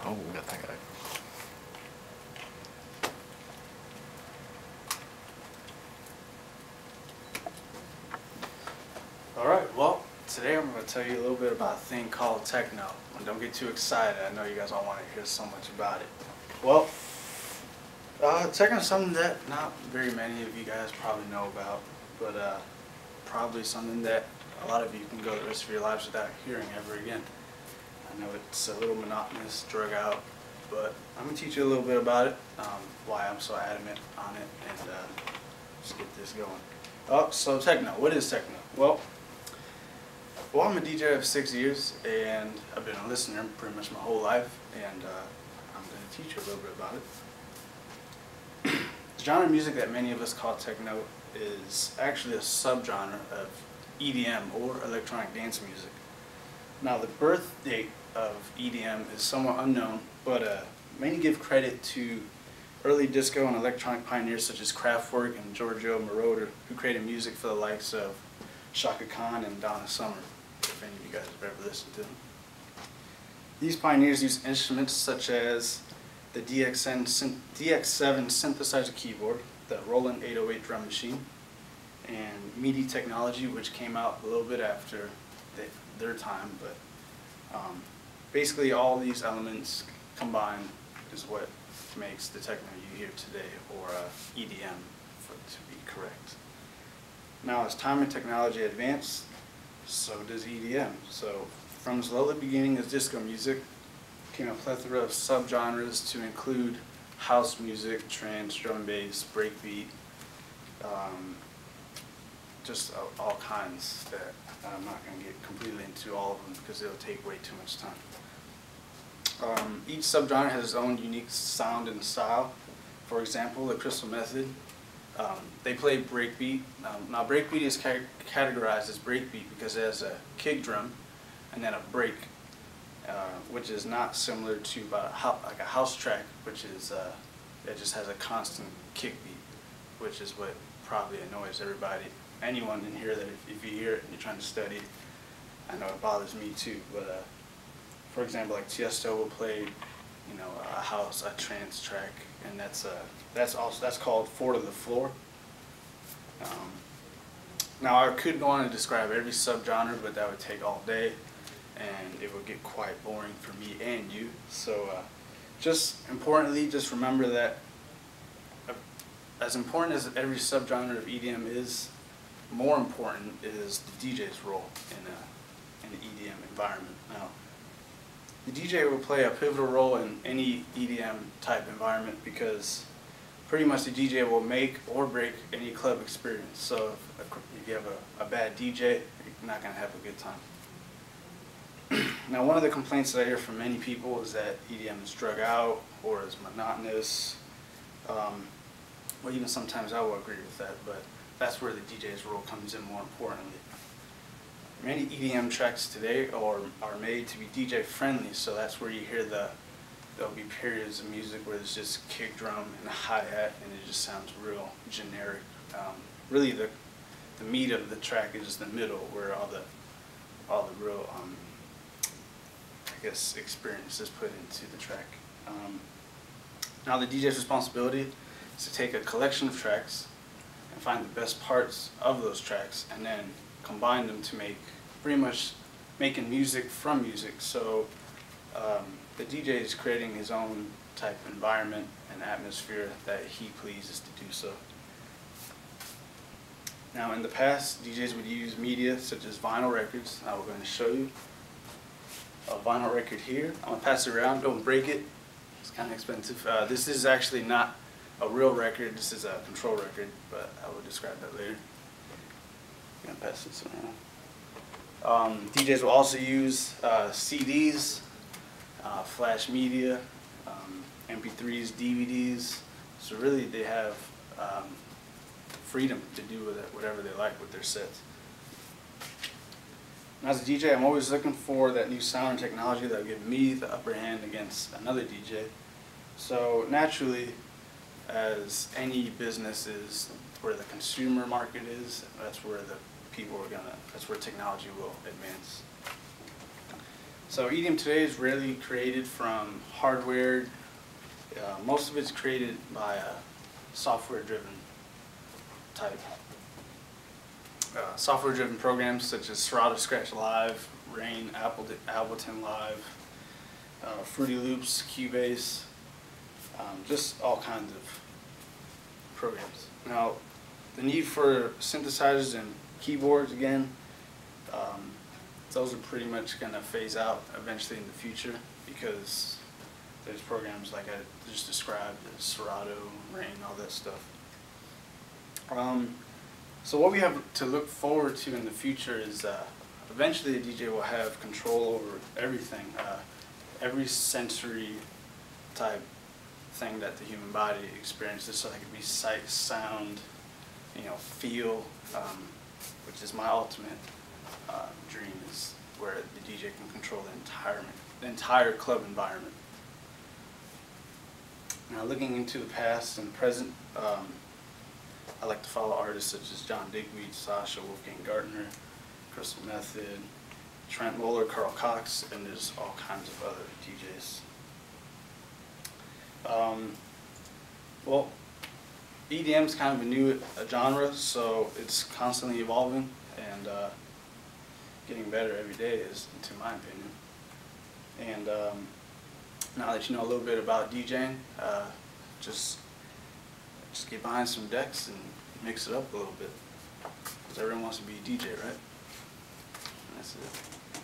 Oh, we got that guy. Alright, well, today I'm going to tell you a little bit about a thing called techno. And don't get too excited, I know you guys all want to hear so much about it. Well, techno is something that not very many of you guys probably know about, but probably something that a lot of you can go the rest of your lives without hearing ever again. I know it's a little monotonous, drug out, but I'm going to teach you a little bit about it, why I'm so adamant on it, and just get this going. Oh, so techno. What is techno? Well, I'm a DJ of 6 years, and I've been a listener pretty much my whole life, and I'm going to teach you a little bit about it. The genre of music that many of us call techno is actually a subgenre of EDM, or electronic dance music. Now, the birth date of EDM is somewhat unknown, but many give credit to early disco and electronic pioneers such as Kraftwerk and Giorgio Moroder, who created music for the likes of Shaka Khan and Donna Summer, if any of you guys have ever listened to them. These pioneers used instruments such as the DX7 synthesizer keyboard, the Roland 808 drum machine, and MIDI technology, which came out a little bit after their time, but basically all these elements combined is what makes the techno you hear today, or EDM, to be correct. Now, as time and technology advanced, so does EDM. So from its lowly beginning as disco music came a plethora of subgenres to include house music, trance, drum and bass, breakbeat, just all kinds that I'm not going to get completely into all of them because it'll take way too much time. Each subgenre has its own unique sound and style. For example, the Crystal Method, they play breakbeat. Now breakbeat is categorized as breakbeat because it has a kick drum and then a break, which is not similar to like a house track, which is it just has a constant kick beat, which is what probably annoys everybody. Anyone in here that if you hear it and you're trying to study, I know it bothers me too. But for example, like Tiesto will play, you know, a house, a trance track, and that's called Four to the Floor. Now I could go on and describe every subgenre, but that would take all day, and it would get quite boring for me and you. So just importantly, just remember that as important as every subgenre of EDM is, more important is the DJ's role in an EDM environment. Now, the DJ will play a pivotal role in any EDM type environment because pretty much the DJ will make or break any club experience. So if you have a bad DJ, you're not going to have a good time. Now, one of the complaints that I hear from many people is that EDM is drug out or is monotonous. Well, even sometimes I will agree with that, but that's where the DJ's role comes in more importantly. Many EDM tracks today are made to be DJ friendly, so that's where you hear there'll be periods of music where there's just kick drum and a hi-hat and it just sounds real generic. Really the meat of the track is the middle where all the real I guess experience is put into the track. Now the DJ's responsibility is to take a collection of tracks and find the best parts of those tracks and then combine them to make pretty much making music from music. So the DJ is creating his own type of environment and atmosphere that he pleases to do so. Now in the past, DJs would use media such as vinyl records. Now we're going to show you a vinyl record here. I'm going to pass it around, don't break it. It's kind of expensive. This is actually not a real record, this is a control record, but I will describe that later. I'm going to pass this around. DJs will also use CDs, flash media, MP3s, DVDs, so really they have freedom to do with it, whatever they like with their sets. And as a DJ, I'm always looking for that new sound and technology that will give me the upper hand against another DJ. So naturally, as any business is where the consumer market is, that's where the people are that's where technology will advance. So EDM today is rarely created from hardware. Most of it's created by software-driven type. Software-driven programs such as Serato Scratch Live, Rain, Ableton Live, Fruity Loops, Cubase, just all kinds of programs. Now, the need for synthesizers and keyboards, again, those are pretty much going to phase out eventually in the future, because there's programs like I just described, Serato, Rain, all that stuff. So what we have to look forward to in the future is eventually a DJ will have control over everything, every sensory type thing that the human body experiences. So that could be sight, sound, feel, which is my ultimate dream, is where the DJ can control the entire club environment. Now, looking into the past and present, I like to follow artists such as John Digweed, Sasha, Wolfgang Gartner, Crystal Method, Trent Moeller, Carl Cox, and there's all kinds of other DJs. Well, EDM is kind of a new genre, so it's constantly evolving and getting better every day, to my opinion. And now that you know a little bit about DJing, just get behind some decks and mix it up a little bit, because everyone wants to be a DJ, right? And that's it.